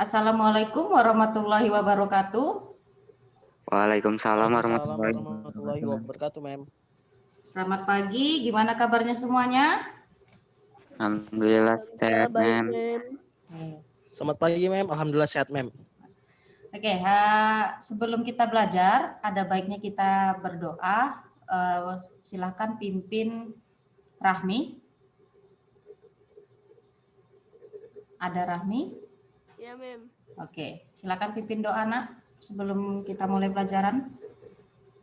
Assalamualaikum warahmatullahi wabarakatuh. Waalaikumsalam Waalaikumsalam warahmatullahi warahmatullahi wabarakatuh. wabarakatuh, Mem. Selamat pagi, gimana kabarnya semuanya? Alhamdulillah sehat, Baik, Mem. Mem. Selamat pagi, Mem. Alhamdulillah sehat, Mem. Oke, sebelum kita belajar, ada baiknya kita berdoa. Silakan pimpin Rahmi. Ada Rahmi? Ya, Mem. Oke, silakan pimpin doa, Nak, sebelum kita mulai pelajaran.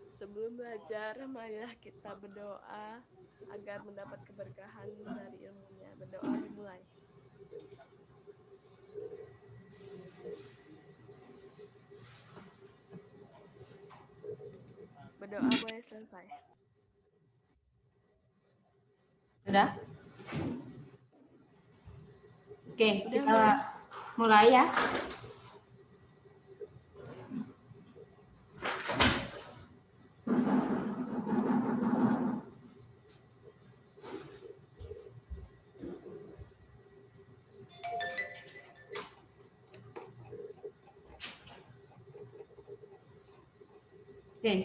Sebelum belajar, marilah kita berdoa agar mendapat keberkahan dari ilmunya. Berdoa dimulai. Berdoa boleh selesai. Sudah? Oke, Udah, kita Mem. mulai ya. Oke,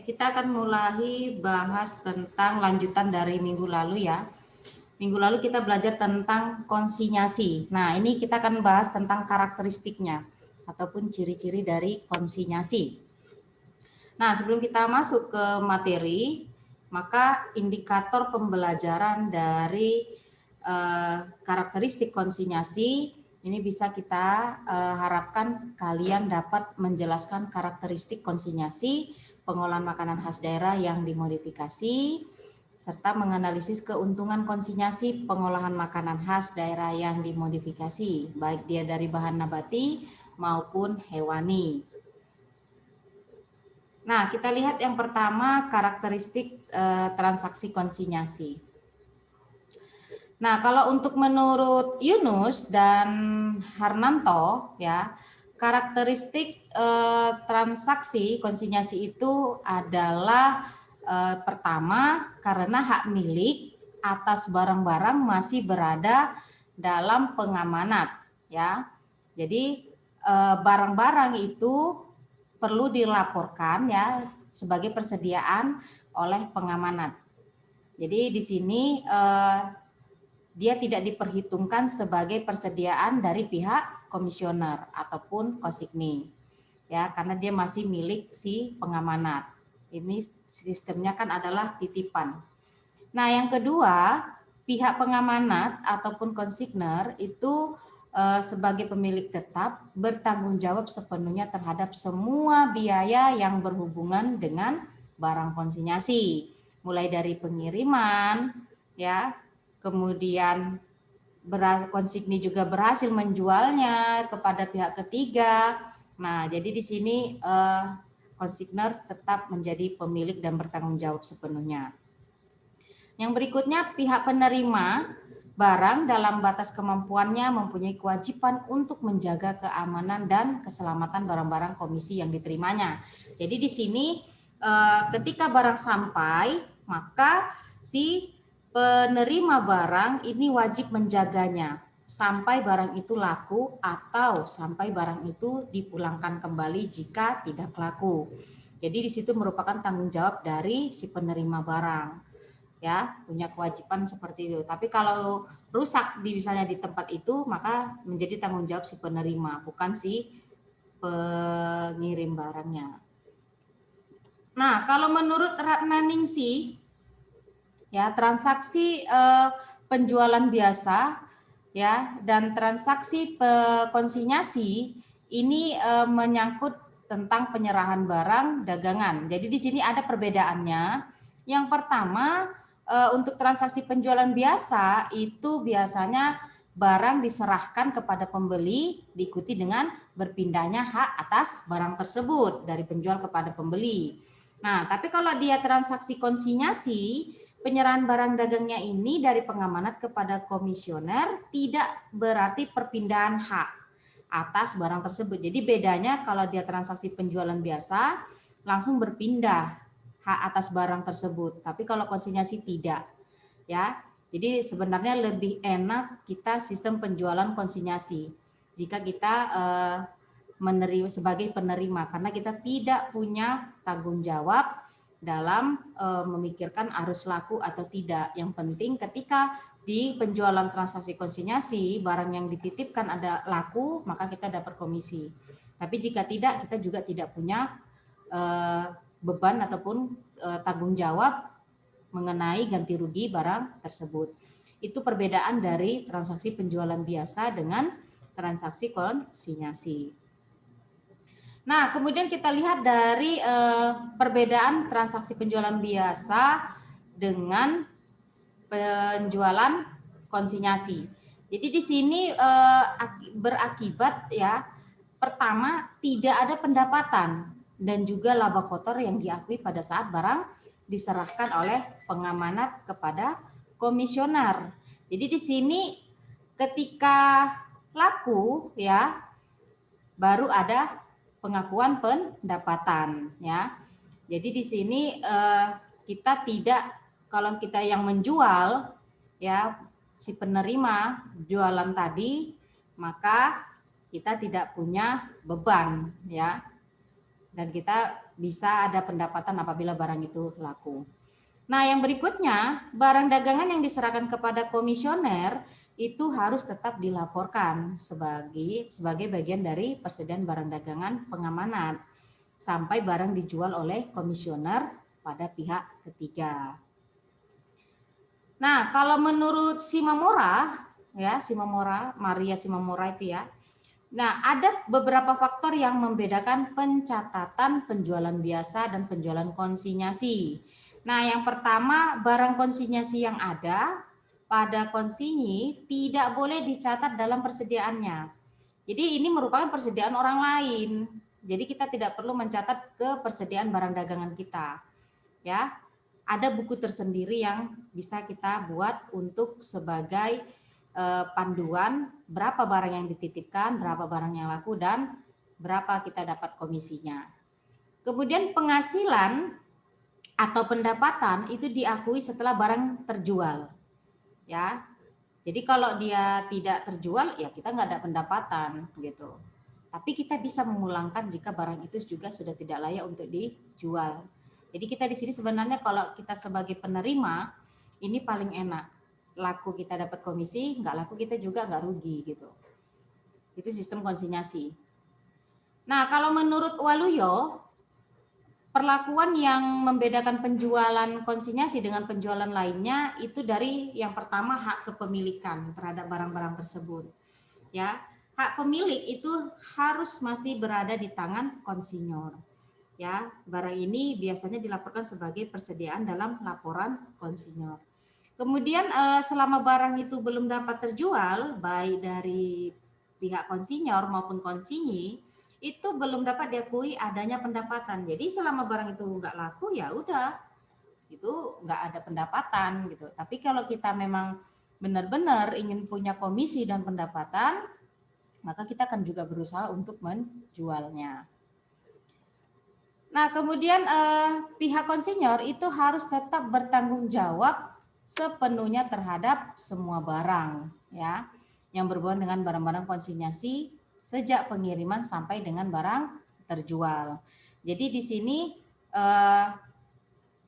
kita akan mulai bahas tentang lanjutan dari minggu lalu ya. Minggu lalu kita belajar tentang konsinyasi. Nah, ini kita akan bahas tentang karakteristiknya ataupun ciri-ciri dari konsinyasi. Nah, sebelum kita masuk ke materi, maka indikator pembelajaran dari karakteristik konsinyasi ini bisa kita harapkan kalian dapat menjelaskan karakteristik konsinyasi, pengolahan makanan khas daerah yang dimodifikasi, serta menganalisis keuntungan konsinyasi pengolahan makanan khas daerah yang dimodifikasi, baik dia dari bahan nabati maupun hewani. Nah, kita lihat yang pertama karakteristik transaksi konsinyasi. Nah, kalau untuk menurut Yunus dan Harnanto ya, karakteristik transaksi konsinyasi itu adalah pertama karena hak milik atas barang-barang masih berada dalam pengamanat ya. Jadi barang-barang itu perlu dilaporkan ya sebagai persediaan oleh pengamanat. Jadi di sini dia tidak diperhitungkan sebagai persediaan dari pihak komisioner ataupun kosigni ya, karena dia masih milik si pengamanat. Ini sistemnya kan adalah titipan. Nah, yang kedua, pihak pengamanat ataupun konsigner itu sebagai pemilik tetap bertanggung jawab sepenuhnya terhadap semua biaya yang berhubungan dengan barang konsinyasi, mulai dari pengiriman ya, kemudian konsigni juga berhasil menjualnya kepada pihak ketiga. Nah, jadi di sini konsigner tetap menjadi pemilik dan bertanggung jawab sepenuhnya. Yang berikutnya, pihak penerima barang dalam batas kemampuannya mempunyai kewajiban untuk menjaga keamanan dan keselamatan barang-barang komisi yang diterimanya. Jadi di sini ketika barang sampai, maka si penerima barang ini wajib menjaganya sampai barang itu laku atau sampai barang itu dipulangkan kembali jika tidak laku. Jadi di situ merupakan tanggung jawab dari si penerima barang. Ya, punya kewajiban seperti itu. Tapi kalau rusak misalnya di tempat itu, maka menjadi tanggung jawab si penerima, bukan si pengirim barangnya. Nah, kalau menurut Ratnaningsih, ya transaksi penjualan biasa ya dan transaksi konsinyasi ini menyangkut tentang penyerahan barang dagangan. Jadi di sini ada perbedaannya. Yang pertama untuk transaksi penjualan biasa itu biasanya barang diserahkan kepada pembeli diikuti dengan berpindahnya hak atas barang tersebut dari penjual kepada pembeli. Nah, tapi kalau dia transaksi konsinyasi, penyerahan barang dagangnya ini dari pengamanat kepada komisioner tidak berarti perpindahan hak atas barang tersebut. Jadi bedanya kalau dia transaksi penjualan biasa langsung berpindah hak atas barang tersebut. Tapi kalau konsinyasi tidak. Ya. Jadi sebenarnya lebih enak kita sistem penjualan konsinyasi. Jika kita sebagai penerima karena kita tidak punya tanggung jawab dalam memikirkan arus laku atau tidak. Yang penting ketika di penjualan transaksi konsinyasi barang yang dititipkan ada laku, maka kita dapat komisi. Tapi jika tidak, kita juga tidak punya beban ataupun tanggung jawab mengenai ganti rugi barang tersebut. Itu perbedaan dari transaksi penjualan biasa dengan transaksi konsinyasi. Nah, kemudian kita lihat dari perbedaan transaksi penjualan biasa dengan penjualan konsinyasi. Jadi di sini berakibat ya, pertama tidak ada pendapatan dan juga laba kotor yang diakui pada saat barang diserahkan oleh pengamanat kepada komisioner. Jadi di sini ketika laku ya baru ada pengakuan pendapatan ya. Jadi di sini kita tidak, kalau kita yang menjual ya si penerima jualan tadi, maka kita tidak punya beban ya. Dan kita bisa ada pendapatan apabila barang itu laku. Nah, yang berikutnya, barang dagangan yang diserahkan kepada komisioner itu harus tetap dilaporkan sebagai bagian dari persediaan barang dagangan pengamanat sampai barang dijual oleh komisioner pada pihak ketiga. Nah, kalau menurut Shimomura ya, Maria Shimomura itu ya. Nah, ada beberapa faktor yang membedakan pencatatan penjualan biasa dan penjualan konsinyasi. Nah, yang pertama, barang konsinyasi yang ada pada konsinyi tidak boleh dicatat dalam persediaannya. Jadi ini merupakan persediaan orang lain. Jadi kita tidak perlu mencatat ke persediaan barang dagangan kita. Ya. Ada buku tersendiri yang bisa kita buat untuk sebagai panduan berapa barang yang dititipkan, berapa barang yang laku, dan berapa kita dapat komisinya. Kemudian penghasilan atau pendapatan itu diakui setelah barang terjual. Ya. Jadi kalau dia tidak terjual ya kita nggak ada pendapatan gitu. Tapi kita bisa memulangkan jika barang itu juga sudah tidak layak untuk dijual. Jadi kita di sini sebenarnya kalau kita sebagai penerima ini paling enak. Laku kita dapat komisi, nggak laku kita juga nggak rugi gitu. Itu sistem konsinyasi. Nah, kalau menurut Waluyo, perlakuan yang membedakan penjualan konsinyasi dengan penjualan lainnya itu dari yang pertama hak kepemilikan terhadap barang-barang tersebut. Ya, hak pemilik itu harus masih berada di tangan konsinyor. Ya, barang ini biasanya dilaporkan sebagai persediaan dalam laporan konsinyor. Kemudian selama barang itu belum dapat terjual baik dari pihak konsinyor maupun konsinyi, itu belum dapat diakui adanya pendapatan. Jadi selama barang itu nggak laku ya udah, itu nggak ada pendapatan gitu. Tapi kalau kita memang benar-benar ingin punya komisi dan pendapatan, maka kita akan juga berusaha untuk menjualnya. Nah, kemudian pihak konsinyor itu harus tetap bertanggung jawab sepenuhnya terhadap semua barang ya yang berhubungan dengan barang-barang konsinyasi sejak pengiriman sampai dengan barang terjual. Jadi di sini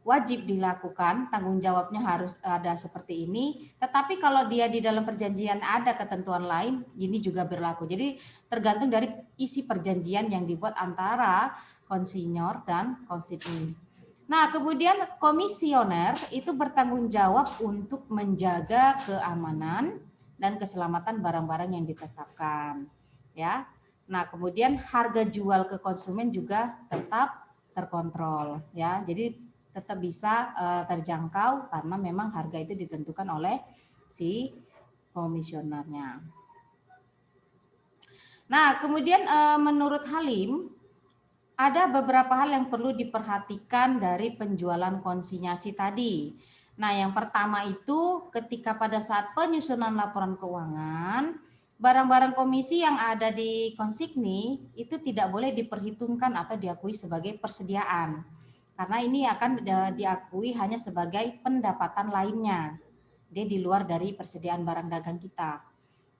wajib dilakukan, tanggung jawabnya harus ada seperti ini. Tetapi kalau dia di dalam perjanjian ada ketentuan lain, ini juga berlaku. Jadi tergantung dari isi perjanjian yang dibuat antara konsinyor dan konsinyii. Nah, kemudian komisioner itu bertanggung jawab untuk menjaga keamanan dan keselamatan barang-barang yang ditetapkan, ya. Nah, kemudian harga jual ke konsumen juga tetap terkontrol, ya. Jadi tetap bisa terjangkau karena memang harga itu ditentukan oleh si komisionernya. Nah, kemudian menurut Halim ada beberapa hal yang perlu diperhatikan dari penjualan konsinyasi tadi. Nah, yang pertama itu ketika pada saat penyusunan laporan keuangan, barang-barang komisi yang ada di konsigni itu tidak boleh diperhitungkan atau diakui sebagai persediaan. Karena ini akan diakui hanya sebagai pendapatan lainnya. Dia di luar dari persediaan barang dagang kita.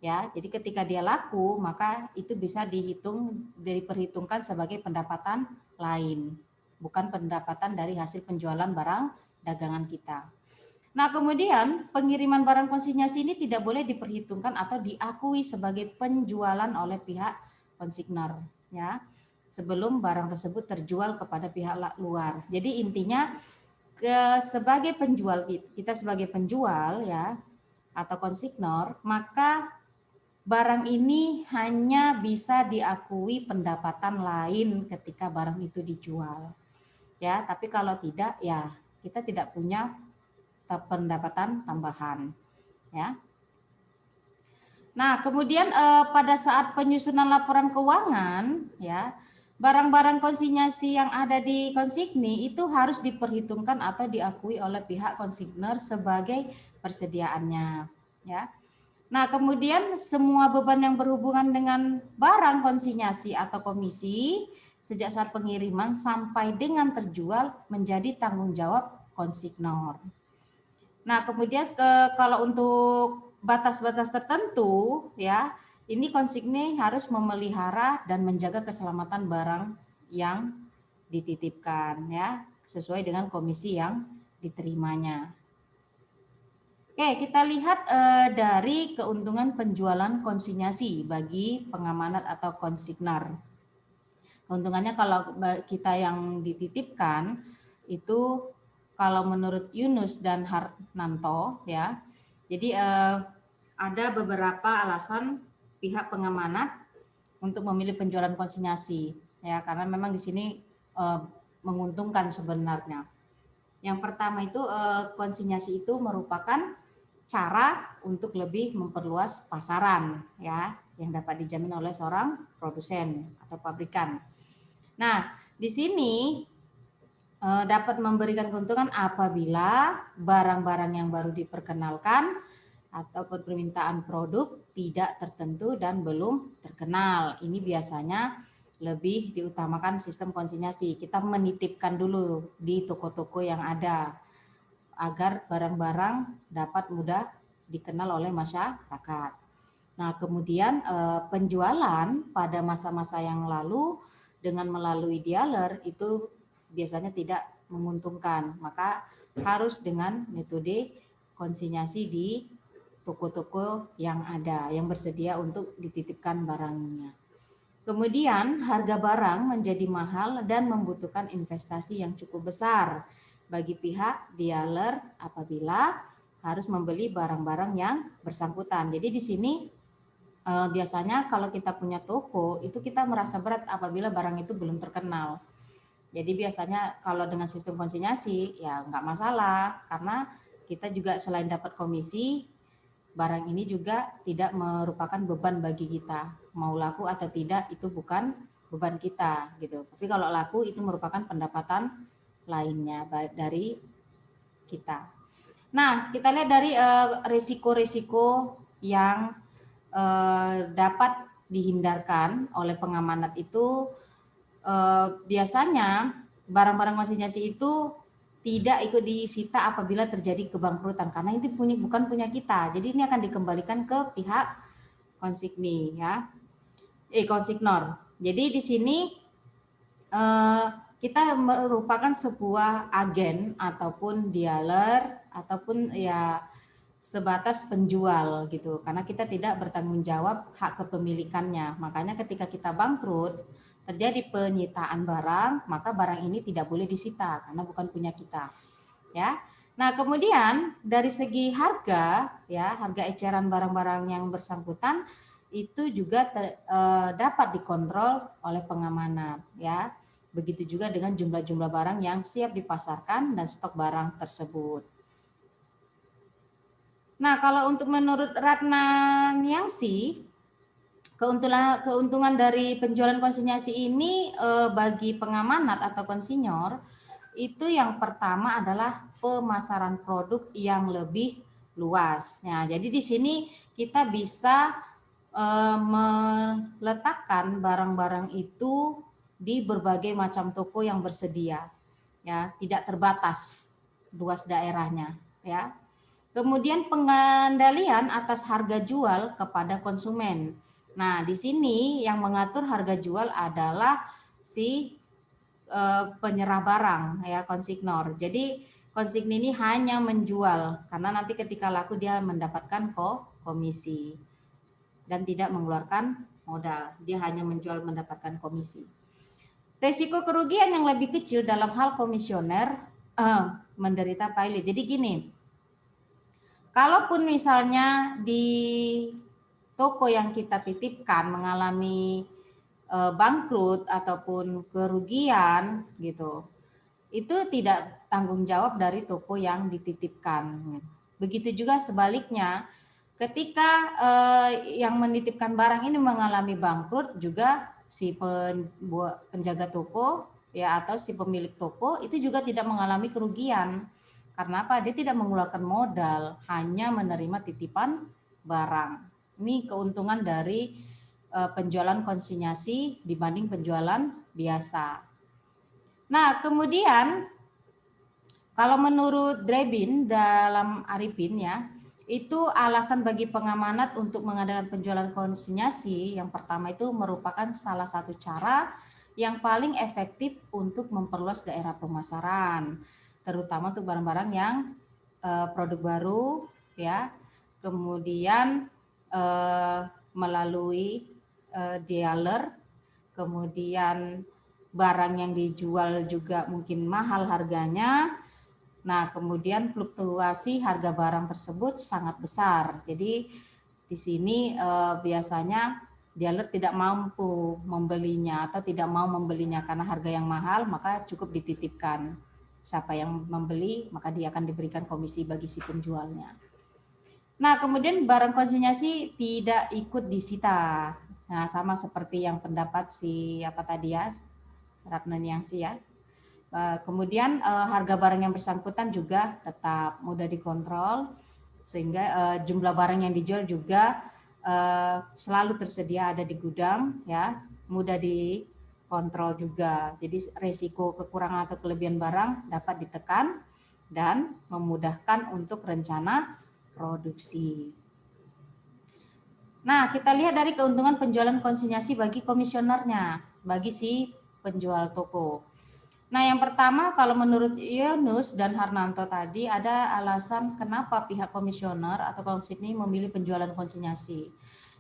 Ya, jadi ketika dia laku, maka itu bisa diperhitungkan sebagai pendapatan lain, bukan pendapatan dari hasil penjualan barang dagangan kita. Nah, kemudian pengiriman barang konsinyasi ini tidak boleh diperhitungkan atau diakui sebagai penjualan oleh pihak konsigner, ya, sebelum barang tersebut terjual kepada pihak luar. Jadi intinya sebagai penjual, kita sebagai penjual ya atau konsignor, maka barang ini hanya bisa diakui pendapatan lain ketika barang itu dijual. Ya, tapi kalau tidak ya kita tidak punya pendapatan tambahan, ya. Nah, kemudian pada saat penyusunan laporan keuangan, ya, barang-barang konsinyasi yang ada di konsigni itu harus diperhitungkan atau diakui oleh pihak konsigner sebagai persediaannya, ya. Nah, kemudian semua beban yang berhubungan dengan barang konsinyasi atau komisi sejak saat pengiriman sampai dengan terjual menjadi tanggung jawab konsignor. Nah, kemudian kalau untuk batas-batas tertentu ya, ini konsigne harus memelihara dan menjaga keselamatan barang yang dititipkan ya, sesuai dengan komisi yang diterimanya. Oke, kita lihat dari keuntungan penjualan konsinyasi bagi pengamanat atau konsigner. Keuntungannya kalau kita yang dititipkan itu kalau menurut Yunus dan Harnanto ya, jadi ada beberapa alasan pihak pengamanat untuk memilih penjualan konsinyasi ya, karena memang di sini menguntungkan sebenarnya. Yang pertama itu konsinyasi itu merupakan cara untuk lebih memperluas pasaran ya yang dapat dijamin oleh seorang produsen atau pabrikan. Nah, di sini dapat memberikan keuntungan apabila barang-barang yang baru diperkenalkan ataupun permintaan produk tidak tertentu dan belum terkenal. Ini biasanya lebih diutamakan sistem konsinyasi. Kita menitipkan dulu di toko-toko yang ada agar barang-barang dapat mudah dikenal oleh masyarakat. Nah, kemudian penjualan pada masa-masa yang lalu dengan melalui dealer itu biasanya tidak menguntungkan. Maka harus dengan metode konsinyasi di toko-toko yang ada, yang bersedia untuk dititipkan barangnya. Kemudian harga barang menjadi mahal dan membutuhkan investasi yang cukup besar bagi pihak dealer apabila harus membeli barang-barang yang bersangkutan. Jadi di sini biasanya kalau kita punya toko itu kita merasa berat apabila barang itu belum terkenal. Jadi biasanya kalau dengan sistem konsinyasi ya nggak masalah karena kita juga selain dapat komisi, barang ini juga tidak merupakan beban bagi kita. Mau laku atau tidak itu bukan beban kita gitu. Tapi kalau laku itu merupakan pendapatan lainnya dari kita. Nah, kita lihat dari risiko-risiko yang dapat dihindarkan oleh pengamanat itu biasanya barang-barang konsinyasi itu tidak ikut disita apabila terjadi kebangkrutan karena itu bukan punya kita. Jadi ini akan dikembalikan ke pihak konsigni ya. Konsignor. Jadi di sini kita merupakan sebuah agen ataupun dealer ataupun ya sebatas penjual gitu karena kita tidak bertanggung jawab hak kepemilikannya. Makanya ketika kita bangkrut terjadi penyitaan barang, maka barang ini tidak boleh disita karena bukan punya kita. Ya. Nah, kemudian dari segi harga ya, harga eceran barang-barang yang bersangkutan itu juga dapat dikontrol oleh pengamanat ya. Begitu juga dengan jumlah-jumlah barang yang siap dipasarkan dan stok barang tersebut. Nah, kalau untuk menurut Ratna Nyangsi, keuntungan dari penjualan konsinyasi ini bagi pengamanat atau konsinyur itu yang pertama adalah pemasaran produk yang lebih luas. Nah, jadi di sini kita bisa meletakkan barang-barang itu di berbagai macam toko yang bersedia, ya tidak terbatas luas daerahnya, ya. Kemudian pengendalian atas harga jual kepada konsumen. Nah, di sini yang mengatur harga jual adalah si penyerah barang ya, konsignor. Jadi konsignor ini hanya menjual karena nanti ketika laku dia mendapatkan komisi dan tidak mengeluarkan modal. Dia hanya menjual mendapatkan komisi. Resiko kerugian yang lebih kecil dalam hal komisioner menderita pilot. Jadi gini, kalaupun misalnya di toko yang kita titipkan mengalami bangkrut ataupun kerugian gitu, itu tidak tanggung jawab dari toko yang dititipkan. Begitu juga sebaliknya, ketika yang menitipkan barang ini mengalami bangkrut, juga si penjaga toko ya atau si pemilik toko itu juga tidak mengalami kerugian. Karena apa? Dia tidak mengeluarkan modal, hanya menerima titipan barang. Ini keuntungan dari penjualan konsinyasi dibanding penjualan biasa. Nah, kemudian kalau menurut Drebin dalam Arifin ya, itu alasan bagi pengamanat untuk mengadakan penjualan konsinyasi yang pertama itu merupakan salah satu cara yang paling efektif untuk memperluas daerah pemasaran, terutama untuk barang-barang yang produk baru ya. Kemudian melalui dealer, kemudian barang yang dijual juga mungkin mahal harganya. Nah, kemudian fluktuasi harga barang tersebut sangat besar. Jadi di sini biasanya dealer tidak mampu membelinya atau tidak mau membelinya karena harga yang mahal, maka cukup dititipkan. Siapa yang membeli, maka dia akan diberikan komisi bagi si penjualnya. Nah, kemudian barang konsinyasi tidak ikut disita. Nah, sama seperti yang pendapat si apa tadi ya, Ratna Niyangsi ya. Kemudian harga barang yang bersangkutan juga tetap mudah dikontrol sehingga jumlah barang yang dijual juga selalu tersedia ada di gudang ya, mudah dikontrol juga. Jadi resiko kekurangan atau kelebihan barang dapat ditekan dan memudahkan untuk rencana produksi. Nah, kita lihat dari keuntungan penjualan konsinyasi bagi komisionernya, bagi si penjual toko. Nah, yang pertama kalau menurut Yunus dan Harnanto tadi ada alasan kenapa pihak komisioner atau konsigni memilih penjualan konsinyasi.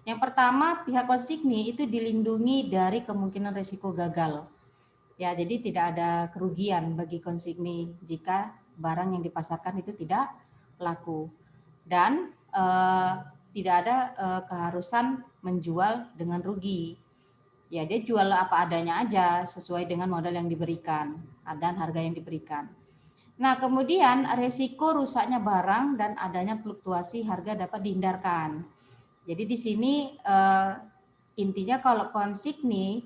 Yang pertama, pihak konsigni itu dilindungi dari kemungkinan risiko gagal. Ya, jadi tidak ada kerugian bagi konsigni jika barang yang dipasarkan itu tidak laku. Dan tidak ada keharusan menjual dengan rugi. Ya, dia jual apa adanya aja sesuai dengan modal yang diberikan dan harga yang diberikan. Nah, kemudian resiko rusaknya barang dan adanya fluktuasi harga dapat dihindarkan. Jadi di sini intinya kalau konsigni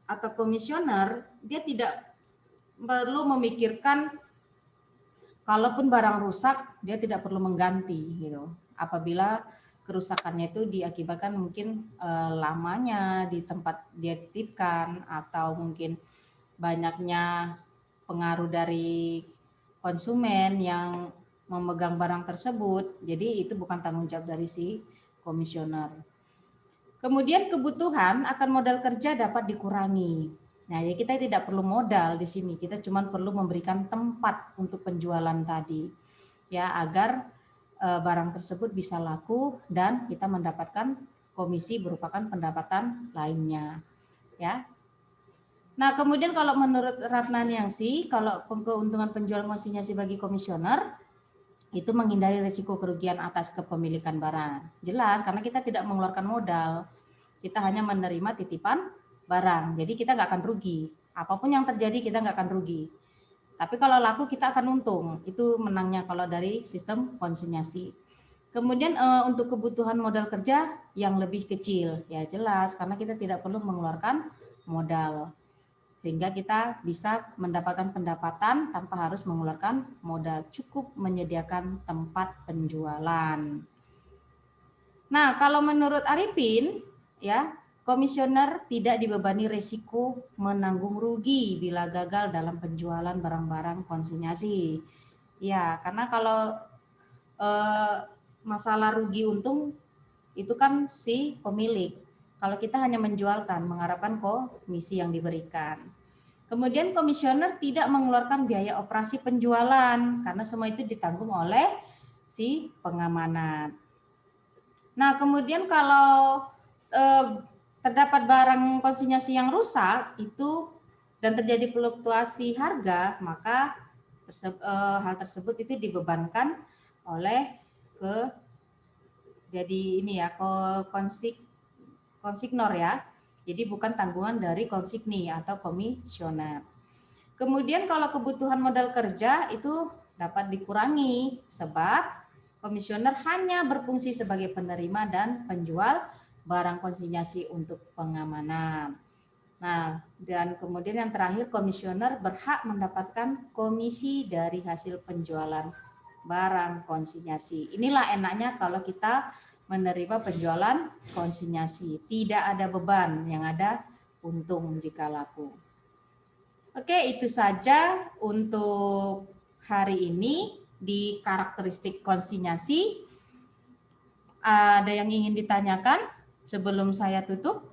atau komisioner dia tidak perlu memikirkan kalaupun barang rusak dia tidak perlu mengganti gitu. Apabila kerusakannya itu diakibatkan mungkin lamanya di tempat dia titipkan atau mungkin banyaknya pengaruh dari konsumen yang memegang barang tersebut. Jadi itu bukan tanggung jawab dari si komisioner. Kemudian kebutuhan akan modal kerja dapat dikurangi. Nah, ya kita tidak perlu modal di sini. Kita cuma perlu memberikan tempat untuk penjualan tadi. Ya, agar barang tersebut bisa laku dan kita mendapatkan komisi berupakan pendapatan lainnya. Ya. Nah, kemudian kalau menurut Ratna Niyangsi, kalau keuntungan penjualan konsinyasi bagi komisioner itu menghindari risiko kerugian atas kepemilikan barang. Jelas, karena kita tidak mengeluarkan modal. Kita hanya menerima titipan barang. Jadi kita nggak akan rugi. Apapun yang terjadi kita nggak akan rugi. Tapi kalau laku kita akan untung. Itu menangnya kalau dari sistem konsinyasi. Kemudian untuk kebutuhan modal kerja yang lebih kecil. Ya jelas, karena kita tidak perlu mengeluarkan modal. Sehingga kita bisa mendapatkan pendapatan tanpa harus mengeluarkan modal, cukup menyediakan tempat penjualan. Nah, kalau menurut Arifin, ya, komisioner tidak dibebani risiko menanggung rugi bila gagal dalam penjualan barang-barang konsinyasi. Ya, karena kalau masalah rugi untung itu kan si pemilik. Kalau kita hanya menjualkan, mengharapkan komisi yang diberikan. Kemudian komisioner tidak mengeluarkan biaya operasi penjualan karena semua itu ditanggung oleh si pengamanan. Nah, kemudian kalau terdapat barang konsinyasi yang rusak itu dan terjadi fluktuasi harga, maka hal tersebut itu dibebankan oleh konsignor ya. Jadi bukan tanggungan dari konsigni atau komisioner. Kemudian kalau kebutuhan modal kerja itu dapat dikurangi sebab komisioner hanya berfungsi sebagai penerima dan penjual barang konsinyasi untuk pengamanan. Nah, dan kemudian yang terakhir komisioner berhak mendapatkan komisi dari hasil penjualan barang konsinyasi. Inilah enaknya kalau kita menerima penjualan konsinyasi. Tidak ada beban, yang ada untung jika laku. Oke, itu saja untuk hari ini di karakteristik konsinyasi. Ada yang ingin ditanyakan sebelum saya tutup?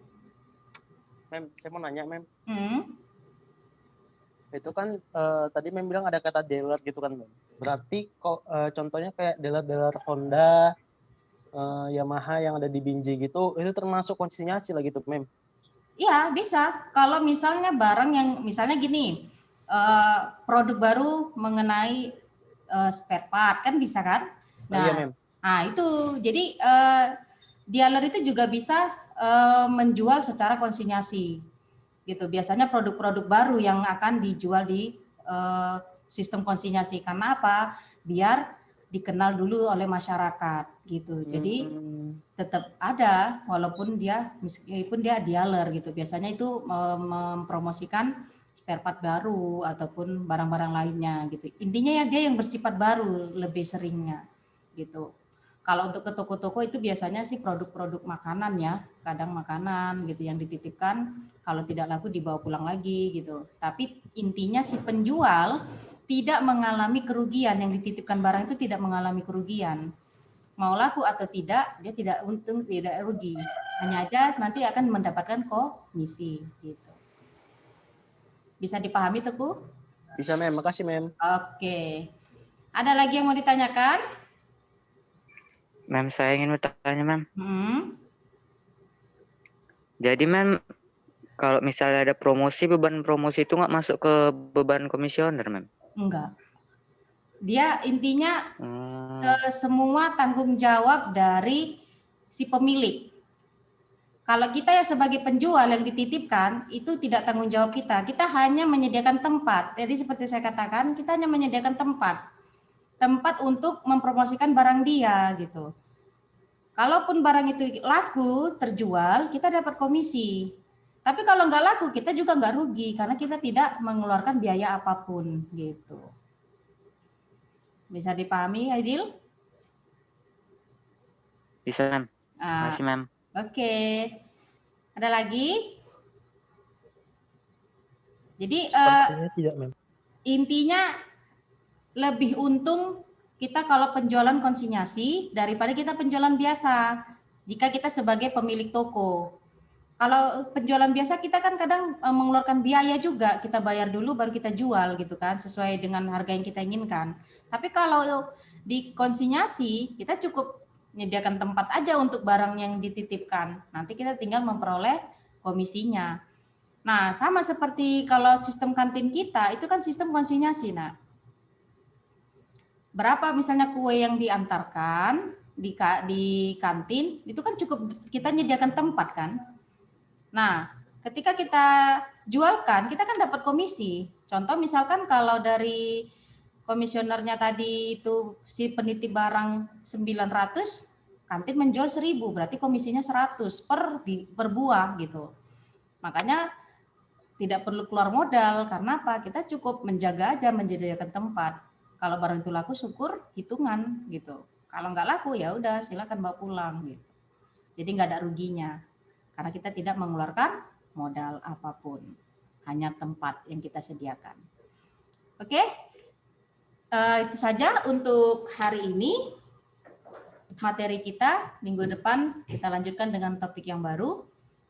Mem, saya mau nanya, Mem. Hmm. Itu kan tadi Mem bilang ada kata dealer gitu kan, Mem. Berarti kok contohnya kayak dealer-dealer Honda, Yamaha yang ada di Binjai gitu, itu termasuk konsinyasi lah gitu, Mem. Iya, bisa. Kalau misalnya barang yang misalnya gini, produk baru mengenai spare part kan bisa kan? Nah, iya, Mem. Nah itu jadi dealer itu juga bisa menjual secara konsinyasi, gitu. Biasanya produk-produk baru yang akan dijual di sistem konsinyasi. Karena apa? Biar dikenal dulu oleh masyarakat, gitu. Jadi tetap ada walaupun meskipun dia dealer gitu. Biasanya itu mempromosikan spare part baru ataupun barang-barang lainnya gitu. Intinya ya dia yang bersifat baru lebih seringnya gitu. Kalau untuk ke toko-toko itu biasanya sih produk-produk makanan ya, kadang makanan gitu yang dititipkan, kalau tidak laku dibawa pulang lagi gitu. Tapi intinya si penjual tidak mengalami kerugian, yang dititipkan barang itu tidak mengalami kerugian. Mau laku atau tidak, dia tidak untung, tidak rugi. Hanya aja nanti akan mendapatkan komisi gitu. Bisa dipahami Teguh? Bisa, Mem. Makasih, Mem. Oke. Ada lagi yang mau ditanyakan? Mem, saya ingin bertanya, Mem. Jadi, Mem, kalau misalnya ada promosi, beban promosi itu nggak masuk ke beban komisioner, Mem? Enggak. Dia intinya semua tanggung jawab dari si pemilik. Kalau kita ya sebagai penjual yang dititipkan, itu tidak tanggung jawab kita. Kita hanya menyediakan tempat. Jadi seperti saya katakan, kita hanya menyediakan tempat. Tempat untuk mempromosikan barang dia gitu. Kalaupun barang itu laku, terjual, kita dapat komisi. Tapi kalau nggak laku, kita juga nggak rugi karena kita tidak mengeluarkan biaya apapun gitu. Bisa dipahami, Aidil? Bisa, Mem. Terima kasih, Mem. Oke. Ada lagi? Jadi Sepertinya tidak, Mem. intinya lebih untung kita kalau penjualan konsinyasi daripada kita penjualan biasa. Jika kita sebagai pemilik toko. Kalau penjualan biasa kita kan kadang mengeluarkan biaya juga, kita bayar dulu baru kita jual gitu kan, sesuai dengan harga yang kita inginkan. Tapi kalau di konsinyasi kita cukup menyediakan tempat aja untuk barang yang dititipkan. Nanti kita tinggal memperoleh komisinya. Nah, sama seperti kalau sistem kantin kita itu kan sistem konsinyasi, nah. Berapa misalnya kue yang diantarkan di kantin itu kan cukup kita menyediakan tempat kan. Nah, ketika kita jualkan, kita kan dapat komisi. Contoh misalkan kalau dari komisionernya tadi itu si penitip barang 900, kantin menjual 1000, berarti komisinya 100 per buah gitu. Makanya tidak perlu keluar modal, karena apa? Kita cukup menjaga aja, menyediakan tempat. Kalau barang itu laku syukur hitungan gitu. Kalau nggak laku ya udah silakan bawa pulang gitu. Jadi nggak ada ruginya. Karena kita tidak mengeluarkan modal apapun, hanya tempat yang kita sediakan. Oke, itu saja untuk hari ini. materi kita. Minggu depan kita lanjutkan dengan topik yang baru.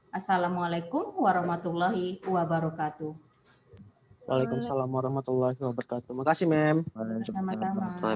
Assalamualaikum warahmatullahi wabarakatuh. Waalaikumsalam warahmatullahi wabarakatuh. Makasih, Mem. Sama-sama.